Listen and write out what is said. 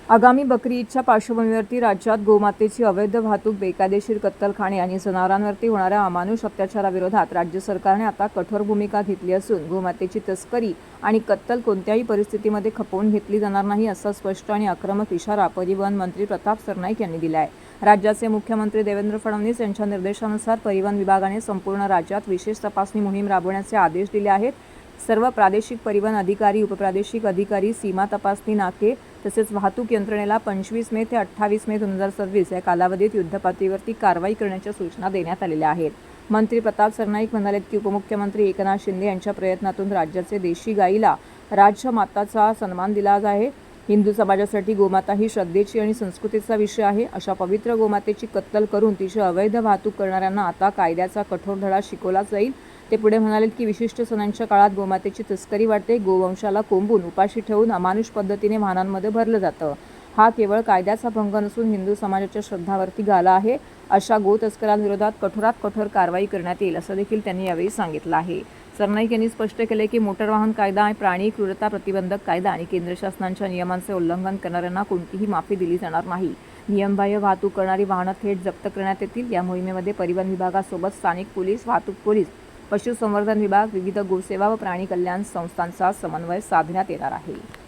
आगामी बकरी ईदच्या पार्श्वभूमीवरती राज्यात गोमातेची अवैध वाहतूक, बेकायदेशीर कत्तलखाने आणि जनावरांवरती होणाऱ्या अमानुष अत्याचाराविरोधात राज्य सरकारने आता कठोर भूमिका घेतली असून गोमातेची तस्करी आणि कत्तल कोणत्याही परिस्थितीमध्ये खपवून घेतली जाणार नाही असा स्पष्ट आणि आक्रमक इशारा परिवहन मंत्री प्रताप सरनाईक यांनी दिला आहे। राज्याचे मुख्यमंत्री देवेंद्र फडणवीस यांच्या निर्देशानुसार परिवहन विभागाने संपूर्ण राज्यात विशेष तपासणी मोहीम राबवण्याचे आदेश दिले आहेत। सर्व प्रादेशिक परिवहन अधिकारी, उपप्रादेशिक अधिकारी, सीमा तपासणी नाके तसेच वाहतूक यंत्रणेला 25 मे ते 28 मे 2026 या कालावधीत युद्धपातळीवरती कारवाई करण्याच्या सूचना देण्यात आलेल्या आहेत। मंत्री प्रताप सरनाईक म्हणाले की उपमुख्यमंत्री एकनाथ शिंदे यांच्या प्रयत्नातून राज्याचे देशी गायीला राजमाताचा सन्मान दिला आहे। हिंदू समाजासाठी गोमाता ही श्रद्धेची आणि संस्कृतीचा विषय आहे। अशा पवित्र गोमातेची कत्तल करून तिची अवैध वाहतूक करणाऱ्यांना आता कायद्याचा कठोर धडा शिकवला जाईल। ते पुढे म्हणाले की विशिष्ट सणांच्या काळात गोमातेची तस्करी वाढते, गोवंशाला कोंबून उपाशी ठेवून अमानुष पद्धतीने वाहनांमध्ये भरलं जातं। हा केवळ कायद्याचा भंग नसून हिंदू समाजाच्या श्रद्धावरती घाला आहे। अशा गो तस्करांविरोधात कठोरात कठोर कारवाई करण्यात येईल असं देखील त्यांनी यावेळी सांगितलं आहे। सरनाईक यांनी स्पष्ट केले की मोटार वाहन कायदा, प्राणी क्रूरता प्रतिबंधक कायदा आणि केंद्र शासनाच्या नियमांचे उल्लंघन करणाऱ्यांना कोणतीही माफी दिली जाणार नाही। नियमबाह्य वाहतूक करणारी वाहनं थेट जप्त करण्यात येतील। या मोहिमेमध्ये परिवहन विभागासोबत स्थानिक पोलीस, वाहतूक पोलीस, पशुसंवर्धन विभाग, विविध गोसेवा व प्राणी कल्याण संस्थांचा समन्वय साधण्यात येणार आहे।